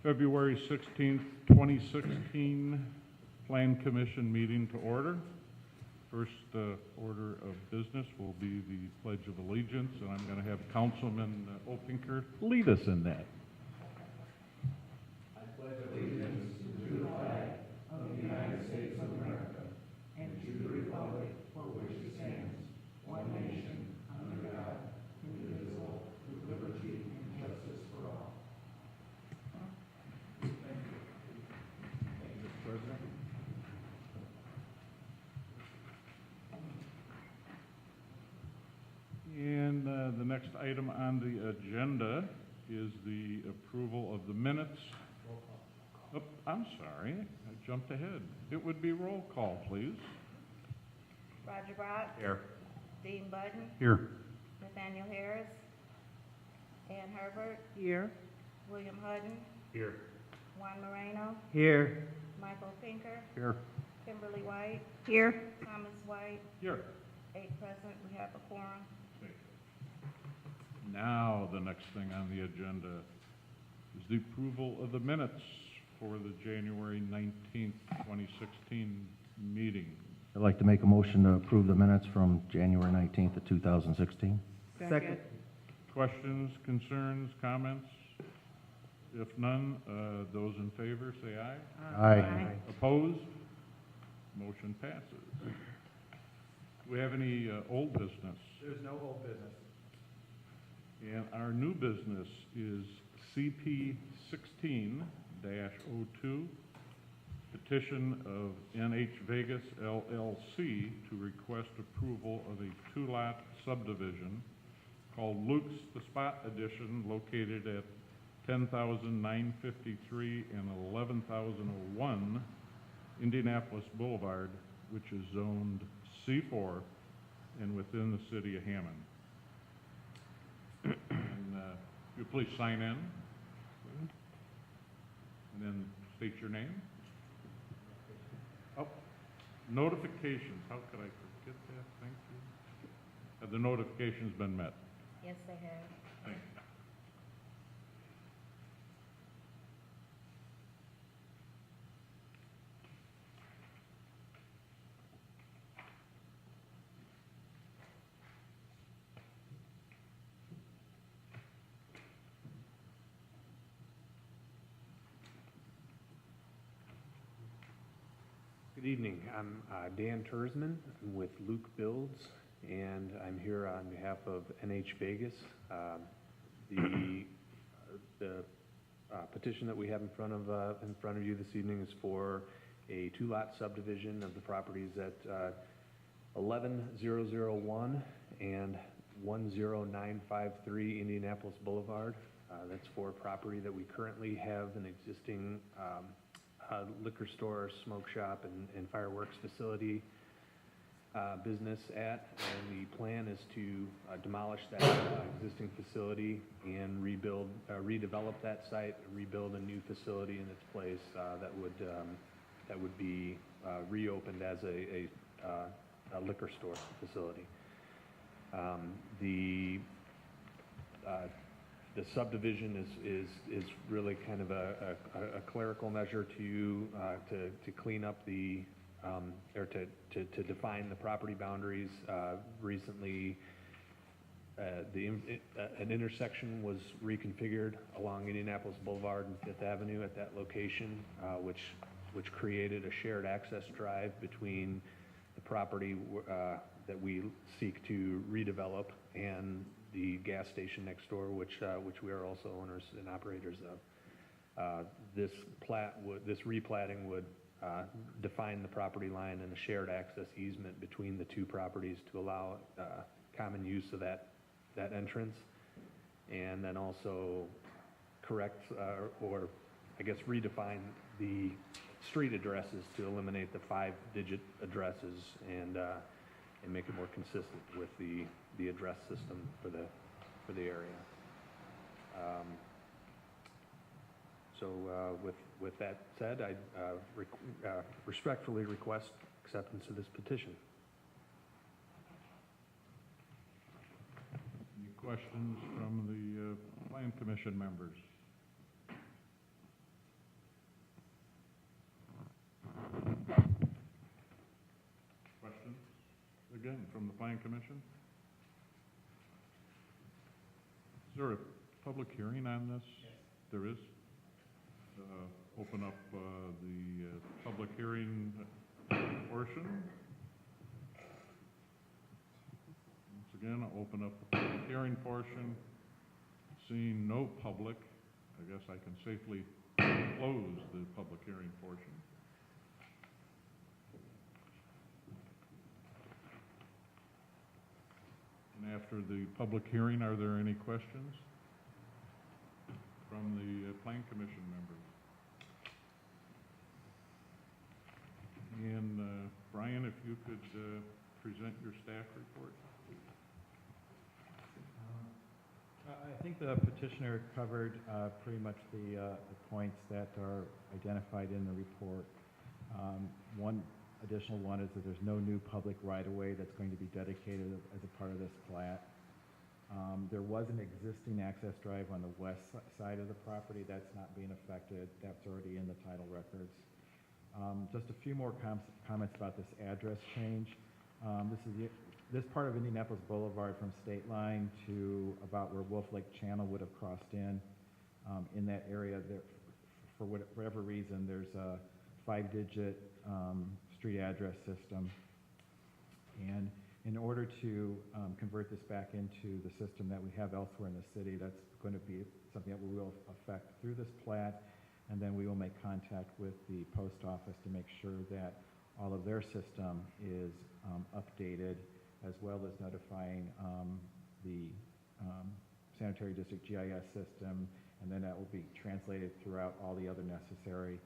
February 16th, 2016 Plan Commission meeting to order. First order of business will be the Pledge of Allegiance, and I'm going to have Councilman Opinker lead us in that. I pledge allegiance to the flag of the United States of America and to the republic for which it stands, one nation, under God, indivisible, with liberty and justice for all. Thank you. Thank you, Mr. President. And the next item on the agenda is the approval of the minutes. Oh, I'm sorry, I jumped ahead. It would be roll call, please. Roger Brock. Here. Dean Budden. Here. Nathaniel Harris. Ann Herbert. Here. William Hutton. Here. Juan Moreno. Here. Michael Pinker. Here. Kimberly White. Here. Thomas White. Here. 8 present. We have a quorum. Now, the next thing on the agenda is the approval of the minutes for the January 19th, 2016 meeting. I'd like to make a motion to approve the minutes from January 19th of 2016. Second. Questions, concerns, comments? If none, those in favor say aye. Aye. Opposed? Motion passes. Do we have any old business? There's no old business. And our new business is CP 16-02, petition of NH Vegas LLC to request approval of a 2-lot subdivision called Luke's The Spot Edition, located at 10,953 and 11,001 Indianapolis Boulevard, which is zoned C4 and within the city of Hammond. And if you please sign in, and then state your name. Oh, notifications, how could I forget that? Thank you. Have the notifications been met? Yes, they have. Thank you. Good evening. I'm Dan Tersman with Luke Builds, and I'm here on behalf of NH Vegas. The petition that we have in front of you this evening is for a 2-lot subdivision of the properties at 11001 and 10953 Indianapolis Boulevard. That's for a property that we currently have an existing liquor store, smoke shop, and fireworks facility business at, and the plan is to demolish that existing facility and redevelop that site, rebuild a new facility in its place that would be reopened as a liquor store facility. The subdivision is really kind of a clerical measure to clean up or to define the property boundaries. Recently, an intersection was reconfigured along Indianapolis Boulevard and Fifth Avenue at that location, which created a shared access drive between the property that we seek to redevelop and the gas station next door, which we are also owners and operators of. This replatting would define the property line and a shared access easement between the two properties to allow common use of that entrance, and then also correct or I guess redefine the street addresses to eliminate the 5-digit addresses and make it more consistent with the address system for the area. With that said, I respectfully request acceptance of this petition. Any questions from the Plan Commission members? Anything from the Plan Commission? Is there a public hearing on this? Yes. There is? Open up the public hearing portion. Once again, I'll open up the public hearing portion. Seeing no public, I guess I can safely close the public hearing portion. And after the public hearing, are there any questions from the Plan Commission members? And Brian, if you could present your staff report. I think the petitioner covered pretty much the points that are identified in the report. One additional one is that there's no new public right-of-way that's going to be dedicated as a part of this plat. There was an existing access drive on the west side of the property that's not being affected. That's already in the title records. Just a few more comments about this address change. This part of Indianapolis Boulevard from State Line to about where Wolf Lake Channel would have crossed in that area, there, for whatever reason, there's a 5-digit street address system. And in order to convert this back into the system that we have elsewhere in the city, that's going to be something that we will affect through this plat. And then we will make contact with the post office to make sure that all of their system is updated, as well as notifying the sanitary district GIS system, and then that will be translated throughout all the other necessary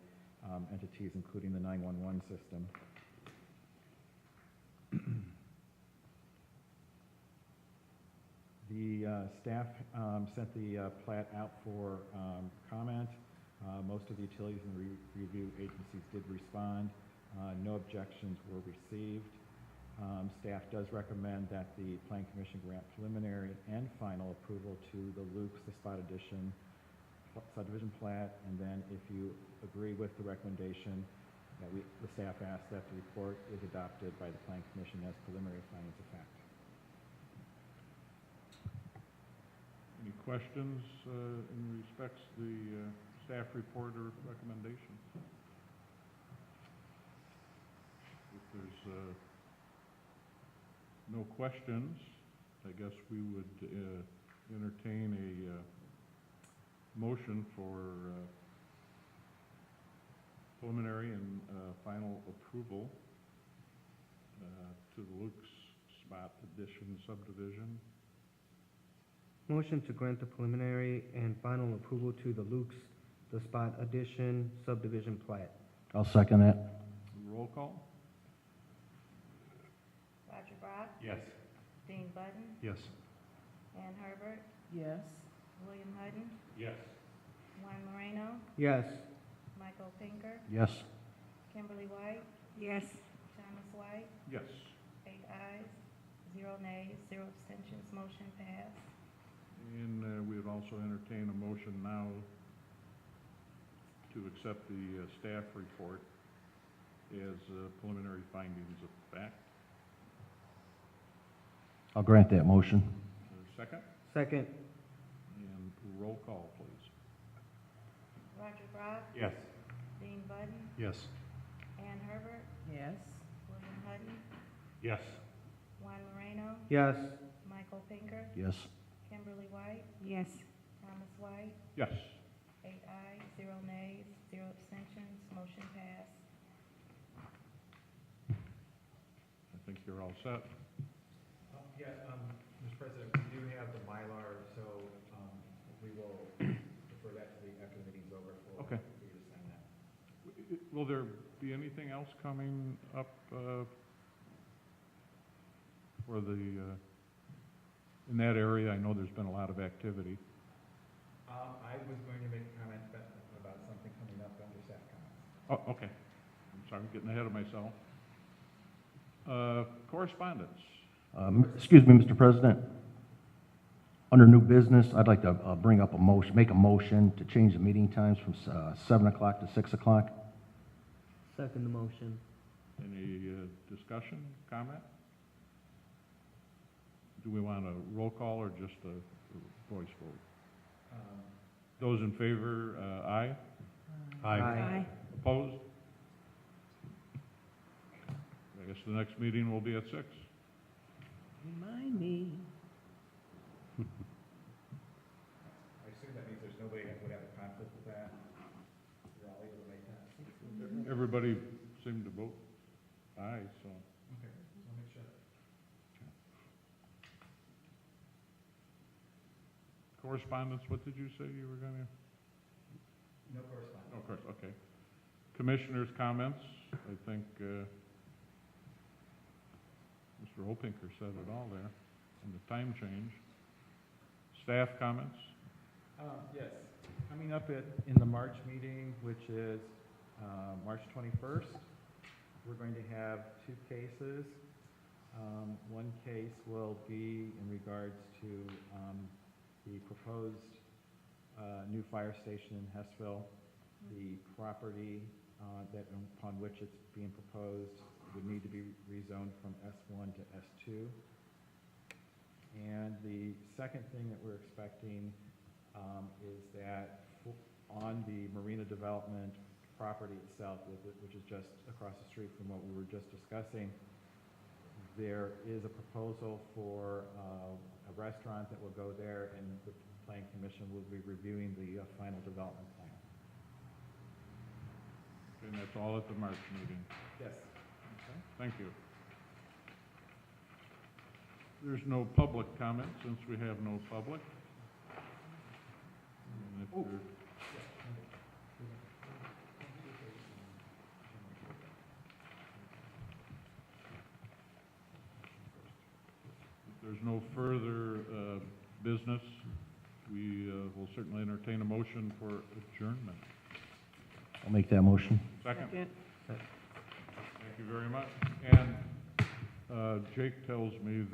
entities, including the 911 system. The staff sent the plat out for comment. Most of the utilities and review agencies did respond. No objections were received. Staff does recommend that the Plan Commission grant preliminary and final approval to the Luke's, the Spot Edition subdivision plat, and then if you agree with the recommendation, that the staff asks that the report is adopted by the Plan Commission as preliminary findings of fact. Any questions in respects to the staff report or recommendation? If there's no questions, I guess we would entertain a motion for preliminary and final approval to the Luke's Spot Edition subdivision. Motion to grant the preliminary and final approval to the Luke's, the Spot Edition subdivision plat. I'll second that. Roll call? Roger Brock, Yes. Dean Button, Yes. Ann Herbert, Yes. William Hutton, Yes. Juan Moreno, Yes. Michael Pinker, Yes. Kimberly White, Yes. Thomas White, Yes. 8 ayes, 0 nays, 0 abstentions, motion passed. And we would also entertain a motion now to accept the staff report as preliminary findings of fact. I'll grant that motion. Second? Second. And roll call, please. Roger Brock, Yes. Dean Button, Yes. Ann Herbert, Yes. William Hutton, Yes. Juan Moreno, Yes. Michael Pinker, Yes. Kimberly White, Yes. Thomas White, Yes. 8 ayes, 0 nays, 0 abstentions, motion passed. I think you're all set. Mr. President, we do have the Mylar, so we will defer that to after the meeting's over. Okay. For you to sign that. Will there be anything else coming up for the, in that area? I know there's been a lot of activity. I was going to make a comment about something coming up under staff comments. Oh, okay. I'm sorry, I'm getting ahead of myself. Correspondence. Excuse me, Mr. President. Under new business, I'd like to bring up make a motion to change the meeting times from 7 o'clock to 6 o'clock. Second the motion. Any discussion, comment? do we want a roll call or just a voice vote? Those in favor, aye. Aye. Opposed? I guess the next meeting will be at 6. Remind me. I assume that means there's nobody that would have a conflict with that? You're all able to make that? Everybody seemed to vote aye, so. Okay, so I'll make sure. Correspondence, what did you say you were gonna? No correspondence. Oh, of course, okay. Commissioners' comments, I think, Mr. Opinker said it all there, and the time change. Staff comments? Yes, coming up in the March meeting, which is March 21st, we're going to have 2 cases. One case will be in regards to the proposed new fire station in Hessville. The property upon which it's being proposed would need to be rezoned from S1 to S2. And the second thing that we're expecting is that on the marina development property itself, which is just across the street from what we were just discussing, there is a proposal for a restaurant that will go there, and the Planning Commission will be reviewing the final development plan. And that's all at the March meeting. Yes. Thank you. There's no public comment, since we have no public. And if there- if there's no further business, we will certainly entertain a motion for adjournment. I'll make that motion. Second? Second. Thank you very much. And Jake tells me that